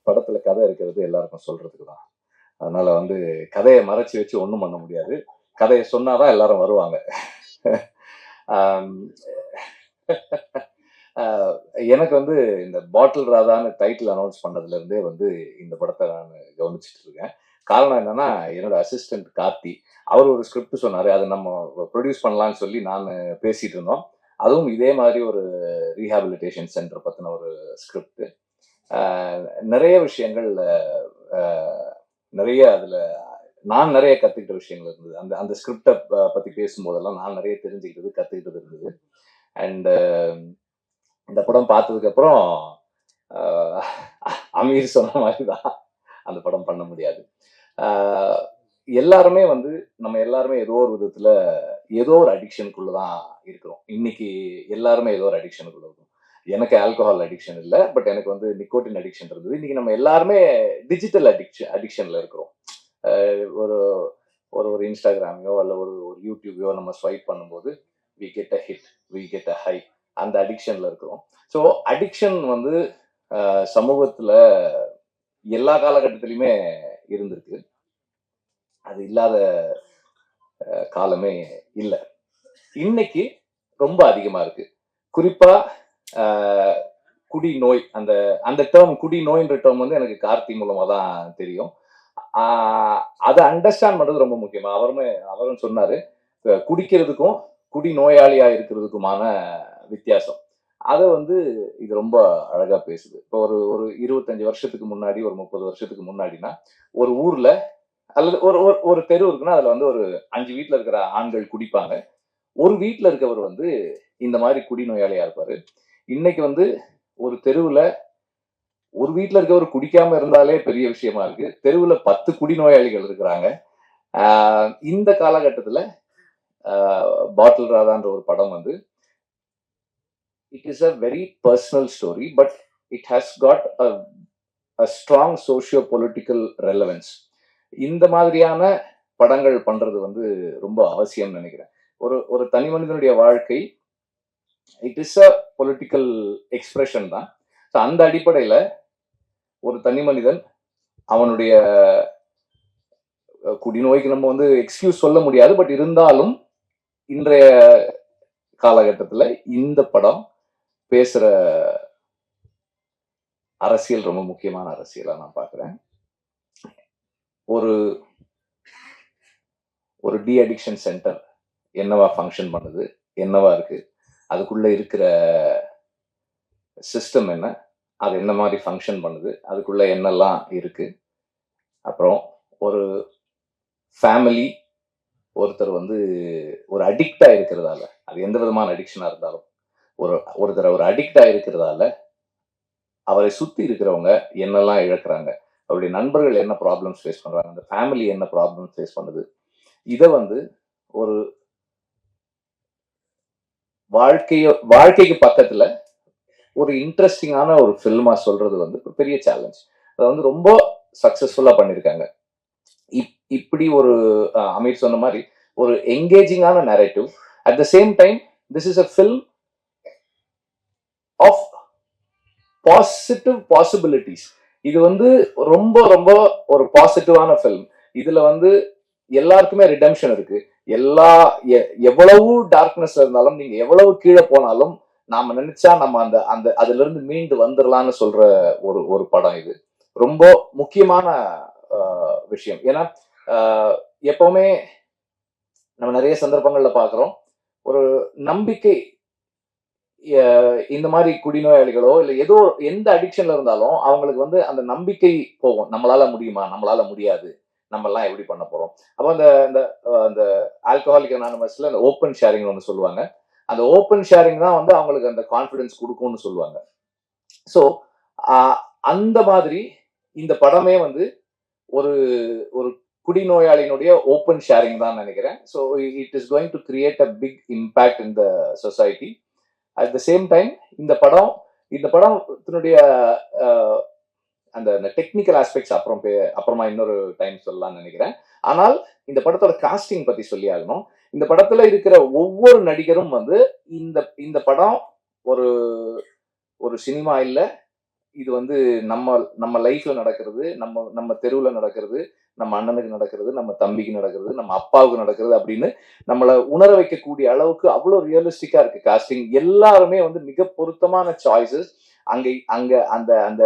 படத்துல கதை இருக்கிறது எல்லாருக்கும் சொல்றதுக்கு தான். அதனால வந்து கதையை மறைச்சு வச்சு ஒன்றும் பண்ண முடியாது. கதையை சொன்னாதான் எல்லாரும் வருவாங்க. ஆம், எனக்கு வந்து இந்த பாட்டில் ராதான்னு டைட்டில் அனௌன்ஸ் பண்ணதுல இருந்தே வந்து இந்த படத்தை நான் கவனிச்சுட்டு இருக்கேன். காரணம் என்னன்னா, என்னோட அசிஸ்டன்ட் கார்த்தி அவர் ஒரு ஸ்கிரிப்ட் சொன்னாரு. அதை நம்ம ப்ரொடியூஸ் பண்ணலாம்னு சொல்லி நான் பேசிட்டு இருந்தோம். அதுவும் இதே மாதிரி ஒரு ரீஹாபிலிட்டேஷன் சென்டர் பத்தின ஒரு ஸ்கிரிப்ட். நிறைய விஷயங்கள் நிறைய அதுல நான் நிறைய கத்துக்கிட்ட விஷயங்கள் இருந்தது. அந்த அந்த ஸ்கிரிப்டை பத்தி பேசும்போதெல்லாம் நான் நிறைய தெரிஞ்சுக்கிட்டது கத்துக்கிட்டது இருந்தது. அண்ட் இந்த படம் பார்த்ததுக்கு அப்புறம் அமீர் சொன்ன மாதிரிதான் அந்த படம் பண்ண முடியாது. எல்லாருமே வந்து நம்ம எல்லாருமே ஏதோ ஒரு விதத்துல ஏதோ ஒரு அடிக்ஷனுக்குள்ளதான் இருக்கிறோம். இன்னைக்கு எல்லாருமே ஏதோ ஒரு அடிக்ஷனுக்குள்ள இருக்கும். எனக்கு ஆல்கஹால் அடிக்ஷன் இல்லை, பட் எனக்கு வந்து நிக்கோட்டின் அடிக்ஷன் இருந்தது. இன்னைக்கு நம்ம எல்லாருமே டிஜிட்டல் அடிக்ஷன்ல இருக்கிறோம். ஒரு ஒரு ஒரு இன்ஸ்டாகிராமையோ அல்ல ஒரு ஒரு யூடியூபையோ நம்ம ஸ்வைப் பண்ணும்போது we get a hit, we get a high, அந்த அடிக்ஷன்ல இருக்கிறோம். ஸோ அடிக்ஷன் வந்து சமூகத்துல எல்லா காலகட்டத்திலையுமே இருந்திருக்கு. அது இல்லாத காலமே இல்லை. இன்னைக்கு ரொம்ப அதிகமா இருக்கு. குறிப்பா குடி நோய், அந்த அந்த டேர்ம் குடி நோய்ன்ற டேர்ம் வந்து எனக்கு கார்த்தி மூலமா தான் தெரியும். அதை அண்டர்ஸ்டாண்ட் பண்றது ரொம்ப முக்கியமா. அவரும் சொன்னாரு, குடிக்கிறதுக்கும் குடி நோயாளியா இருக்கிறதுக்குமான வித்தியாசம். அதை வந்து இது ரொம்ப அழகா பேசுது. இப்போ ஒரு ஒரு 25 வருஷத்துக்கு முன்னாடி, ஒரு 30 வருஷத்துக்கு முன்னாடினா ஒரு ஊர்ல அல்லது ஒரு ஒரு தெரு இருக்குன்னா அதுல வந்து ஒரு 5 வீட்டுல இருக்கிற ஆண்கள் குடிப்பாங்க. ஒரு வீட்டுல இருக்கவர் வந்து இந்த மாதிரி குடி நோயாளியா இருப்பாரு. இன்னைக்கு வந்து ஒரு தெருவுல ஒரு வீட்டுல இருக்கவர் குடிக்காம இருந்தாலே பெரிய விஷயமா இருக்கு. தெருவுல 10 குடிநோயாளிகள் இருக்கிறாங்க. இந்த காலகட்டத்துல பாட்டில் ராதான்ற ஒரு படம் வந்து it is a very personal story, but it has got a strong socio political relevance. இந்த மாதிரியான படங்கள் பண்றது வந்து ரொம்ப அவசியம் நினைக்கிறேன். ஒரு ஒரு தனி மனிதனுடைய வாழ்க்கை it is a political expression தான். அந்த அடிப்படையில ஒரு தனி மனிதன் அவனுடைய குடிநோய்க்கு நம்ம வந்து எக்ஸ்கியூஸ் சொல்ல முடியாது, பட் இருந்தாலும் இன்றைய காலகட்டத்தில் இந்த படம் பேசுற அரசியல் ரொம்ப முக்கியமான அரசியலா நான் பார்க்கிறேன். ஒரு ஒரு டி அடிக்ஷன் சென்டர் என்னவா ஃபங்க்ஷன் பண்ணுது, என்னவா இருக்கு, அதுக்குள்ள இருக்கிற சிஸ்டம் என்ன, அது என்ன மாதிரி ஃபங்க்ஷன் பண்ணுது, அதுக்குள்ள என்னெல்லாம் இருக்கு, அப்புறம் ஒரு ஃபேமிலி ஒருத்தர் வந்து ஒரு அடிக்டா இருக்கிறதால, அது எந்த விதமான அடிக்ஷனா இருந்தாலும் ஒருத்தர் ஒரு அடிக்டா இருக்கிறதால அவரை சுத்தி இருக்கிறவங்க என்னெல்லாம் இழக்கிறாங்க, அவருடைய நண்பர்கள் என்ன ப்ராப்ளம்ஸ் ஃபேஸ் பண்றாங்க, அந்த ஃபேமிலி என்ன ப்ராப்ளம்ஸ் ஃபேஸ் பண்ணுது, இதை வந்து ஒரு வாழ்க்கைக்கு பக்கத்துல ஒரு இன்ட்ரெஸ்டிங்கான ஒரு ஃபில்மா சொல்றது வந்து பெரிய சேலஞ்ச். அதை வந்து ரொம்ப சக்சஸ்ஃபுல்லா பண்ணியிருக்காங்க. இப்படி ஒரு அமீர் சொன்ன மாதிரி ஒரு என்கேஜிங்கான narrative, at the same time this is a film of positive possibilities. இது வந்து ரொம்ப ரொம்ப ஒரு பாசிட்டிவான ஃபில்ம். இதுல வந்து எல்லாருக்குமே ரிடம்ஷன் இருக்கு. எவ்வளவு டார்க்னஸ் இருந்தாலும், நீங்க எவ்வளவு கீழே போனாலும் நாம நினைச்சா நம்ம அந்த அந்த அதுல இருந்து மீண்டு வந்துடலாம்னு சொல்ற ஒரு ஒரு படம் இது. ரொம்ப முக்கியமான விஷயம். ஏன்னா எப்பவுமே நம்ம நிறைய சந்தர்ப்பங்கள்ல பாக்குறோம், ஒரு நம்பிக்கை இந்த மாதிரி குடிநோயாளிகளோ இல்ல ஏதோ எந்த அடிக்ஷன்ல இருந்தாலும் அவங்களுக்கு வந்து அந்த நம்பிக்கை போகும். நம்மளால முடியுமா, நம்மளால முடியாது, நம்ம எல்லாம் எப்படி பண்ண போறோம். அப்போ அந்த ஆல்கஹாலிக் அனானிமஸ்ல அந்த ஓப்பன் ஷேரிங் ஒன்று சொல்லுவாங்க. அந்த ஓப்பன் ஷேரிங் தான் வந்து அவங்களுக்கு அந்த கான்ஃபிடன்ஸ் கொடுக்கும்னு சொல்லுவாங்க. ஸோ அந்த மாதிரி இந்த படமே வந்து ஒரு ஒரு குடிநோயாளியினுடைய ஓப்பன் ஷேரிங் தான் நினைக்கிறேன். So it is going to create a big impact in the society. At the same time இந்த படத்தினுடைய அந்த டெக்னிக்கல் ஆஸ்பெக்ட்ஸ் அப்புறமா இன்னொரு டைம் சொல்லலாம்னு நினைக்கிறேன். ஆனால் இந்த படத்தோட காஸ்டிங் பத்தி சொல்லி ஆகணும். இந்த படத்துல இருக்கிற ஒவ்வொரு நடிகரும் வந்து இந்த படம் ஒரு ஒரு சினிமா இல்ல, இது வந்து நம்ம நம்ம லைஃப்ல நடக்கிறது, நம்ம நம்ம தெருவுல நடக்கிறது, நம்ம அண்ணனுக்கு நடக்கிறது, நம்ம தம்பிக்கு நடக்கிறது, நம்ம அப்பாவுக்கு நடக்கிறது அப்படின்னு நம்மள உணர வைக்கக்கூடிய அளவுக்கு அவ்வளவு ரியலிஸ்டிக்கா இருக்கு காஸ்டிங். எல்லாருமே வந்து மிக பொருத்தமான சாய்ஸஸ். அங்க அங்க அந்த அந்த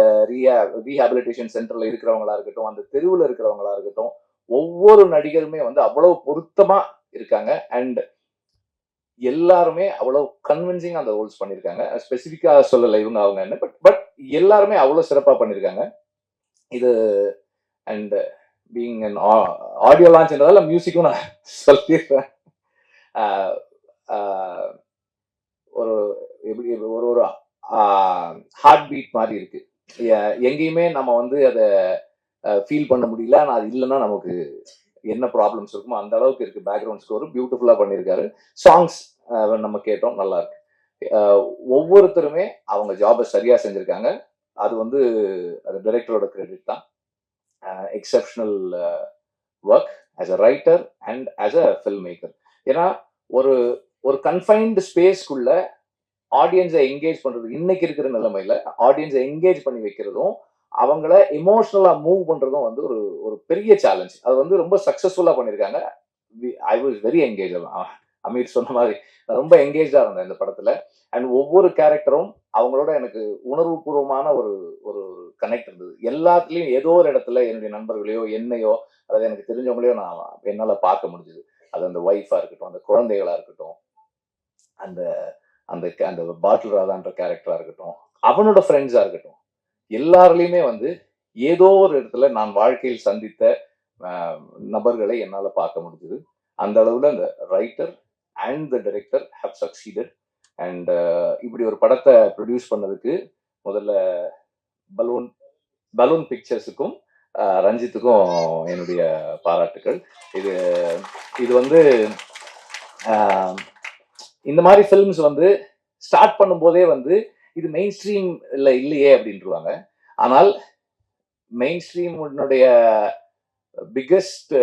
ரீஹாபிலிட்டேஷன் சென்டர்ல இருக்கிறவங்களா இருக்கட்டும், அந்த தெருவுல இருக்கிறவங்களா இருக்கட்டும், ஒவ்வொரு நடிகருமே வந்து அவ்வளவு பொருத்தமா இருக்காங்க. அண்ட் எல்லாருமே அவ்வளவு கன்வின்சிங் அந்த ரோல்ஸ் பண்ணிருக்காங்க. ஸ்பெசிபிக்கா சொல்லல இவங்க அவங்க என்ன, பட் பட் எல்லாருமே அவ்வளவு சிறப்பா பண்ணிருக்காங்க. இது அண்ட் பீங் அன் ஆடியோ லான்ச்ன்றதால மியூசிக்கும் நான் சொல்லிடுறேன். ஆஹ் ஆஹ் ஒரு எப்படி ஒரு ஒரு ஹார்ட் பீட் மாதிரி இருக்கு. எங்கேயுமே நம்ம வந்து அதை ஃபீல் பண்ண முடியல. ஆனா அது இல்லைன்னா நமக்கு என்ன ப்ராப்ளம்ஸ் இருக்குமோ அந்த அளவுக்கு இருக்கு. பேக்ரவுண்ட் ஸ்கோர் பியூட்டிஃபுல்லா பண்ணியிருக்காரு. சாங்ஸ் நம்ம கேட்டோம், நல்லா இருக்கு. ஒவ்வொருத்தருமே அவங்க ஜாபை சரியா செஞ்சிருக்காங்க. அது வந்து அது டைரக்டரோட கிரெடிட் தான். Exceptional work as a writer and as a film maker. ஏன்னா ஒரு ஒரு கன்ஃபைன்டு ஸ்பேஸ்க்குள்ள ஆடியன்ஸை என்கேஜ் பண்றது, இன்னைக்கு இருக்கிற நிலைமையில ஆடியன்ஸை என்கேஜ் பண்ணி வைக்கிறதும் அவங்கள எமோஷனலா மூவ் பண்றதும் வந்து ஒரு ஒரு பெரிய சேலஞ்ச். அது வந்து ரொம்ப சக்சஸ்ஃபுல்லா பண்ணிருக்காங்க. I was very engage. Aamir சொன்ன மாதிரி ரொம்ப என்கேஜா இருந்தேன் இந்த படத்துல. அண்ட் ஒவ்வொரு கேரக்டரும் அவங்களோட எனக்கு உணர்வு பூர்வமான ஒரு ஒரு கனெக்ட் இருந்தது. எல்லாத்துலயும் ஏதோ ஒரு இடத்துல என்னுடைய நண்பர்களையோ என்னையோ அதாவது எனக்கு தெரிஞ்சவங்களையோ நான் என்னால பார்க்க முடிஞ்சது. அது அந்த ஒய்ஃபா இருக்கட்டும், அந்த குழந்தைகளா இருக்கட்டும், அந்த அந்த அந்த பாட்டில் ராதான்ற கேரக்டரா இருக்கட்டும், அவனோட ஃப்ரெண்ட்ஸா இருக்கட்டும், எல்லாருலயுமே வந்து ஏதோ ஒரு இடத்துல நான் வாழ்க்கையில் சந்தித்த நபர்களை என்னால பார்க்க முடிஞ்சது. அந்த அளவுல அந்த writer and the director have succeeded. And இப்படி ஒரு படத்தை ப்ரொடியூஸ் பண்ணதுக்கு முதல்ல பலூன் பலூன் பிக்சர்ஸுக்கும் ரஞ்சித்துக்கும் என்னுடைய பாராட்டுக்கள். இது இது வந்து இந்த மாதிரி ஃபிலிம்ஸ் வந்து ஸ்டார்ட் பண்ணும்போதே வந்து இது மெயின் ஸ்ட்ரீம் இல்லையே அப்படின்ட்டுருவாங்க. ஆனால் மெயின் ஸ்ட்ரீமுடைய biggest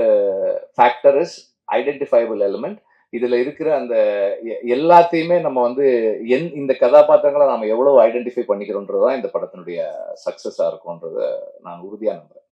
factor is identifiable element. இதுல இருக்கிற அந்த எல்லாத்தையுமே நம்ம வந்து இந்த கதாபாத்திரங்களை நாம எவ்வளவு ஐடென்டிஃபை பண்ணிக்கிறோன்றதுதான் இந்த படத்தினுடைய சக்சஸா இருக்கும்ன்றத நான் உறுதியா நம்புறேன்.